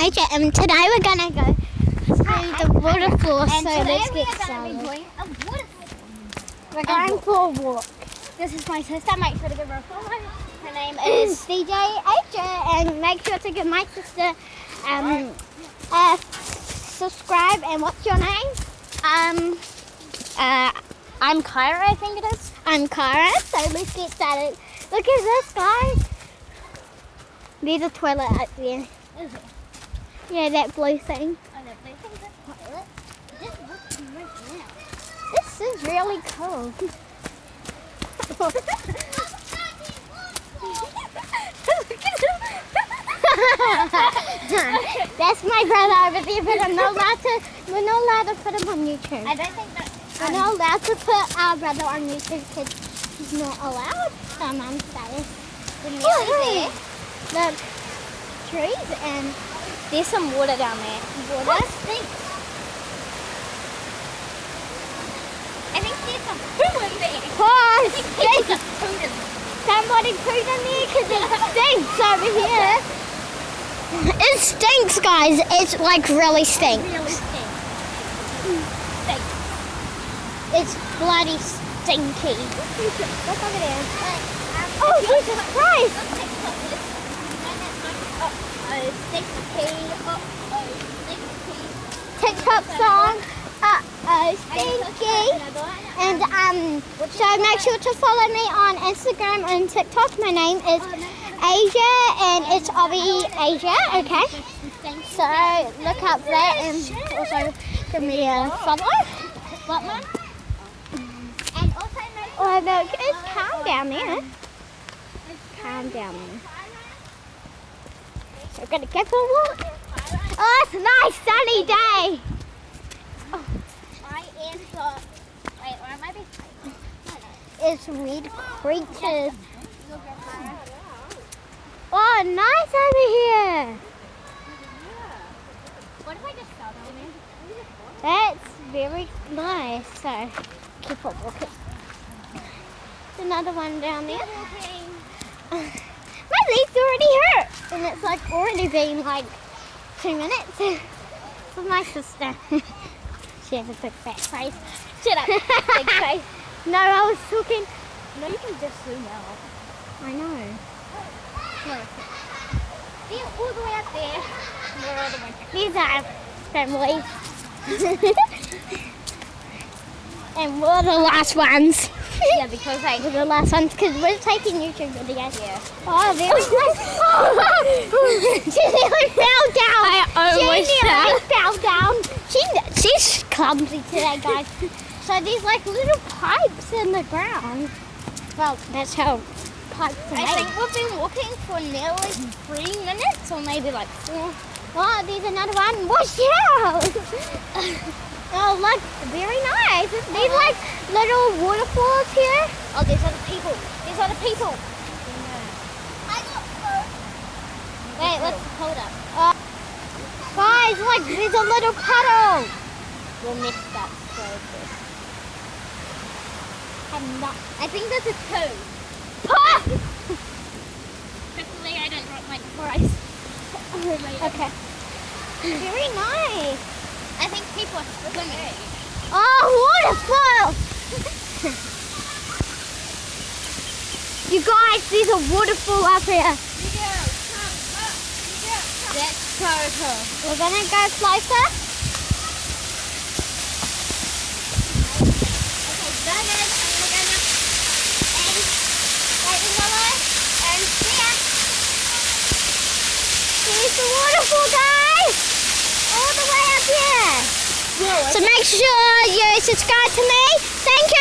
AJ, and today we're gonna go to the waterfall. So let's get started. We're going for a walk. This is my sister. Make sure to give her a follow. Her name is DJ AJ, and make sure to give my sister subscribe. And what's your name? I'm Kyra, I think it is. I'm Cara. So let's get started. Look at this, guys. There's a toilet out there. Is it? Yeah, that blue thing. Oh, that blue thing's a toilet. This looks right now. This is really cool. That's my brother over there, but we're not allowed to put him on YouTube. I don't think that We're not allowed to put our brother on YouTube because he's not allowed. Our mum says. there. The trees and There's some water down there. water. What stinks? I think there's some poo in there. Oh, I think there's some poo in there. somebody pooed in there because it stinks over here. It stinks, guys. It's like really stinks. Really stinks. Stinks. It's bloody stinky. Look over there. Oh, Jesus Christ. TikTok song. Stinky. And so make sure to follow me on Instagram and TikTok. My name is Asia, and it's Obby Asia. Okay. So look up that and also give me a follow. What one? And also Oh, look, it's calm down there. Calm down there. So we're gonna go for a walk. Oh, it's a nice sunny day. I am the... Wait, where am I? It's weird creatures. Oh, nice over here. What if I just fell down there? That's very nice. So keep on walking. There's another one down there. My leg's already hurt, and it's like already been like 2 minutes. For my sister. She has a big fat face. Shut up, big face. No, I was talking. No, you can just zoom out. I know. See, all the way up there. We're all the way back. These are families. And we're the last ones. Yeah, because We're the last ones because we're taking YouTube videos. Yeah. Oh, there was she nearly fell down. I almost She nearly fell down. She's clumsy today, guys. So there's like little pipes in the ground. Well, that's how pipes are I made. think we've been walking for nearly 3 minutes, or maybe like 4. Oh, there's another one. Watch out! Oh, look, very nice. There's like little waterfalls here. Oh, there's other people. There's other people. Wait, let's hold up. Guys, look, there's a little puddle. We'll miss that so good. I think there's a toe. Hopefully I don't drop my price. Okay. Very nice. I think people are swimming. Oh, waterfall! You guys, there's a waterfall up here. Let's go. We're gonna go closer. Okay, so guys, I'm gonna go now. And wait in yellow. And see ya. Here's the waterfall, guys. All the way up here. So make sure you subscribe to me. Thank you.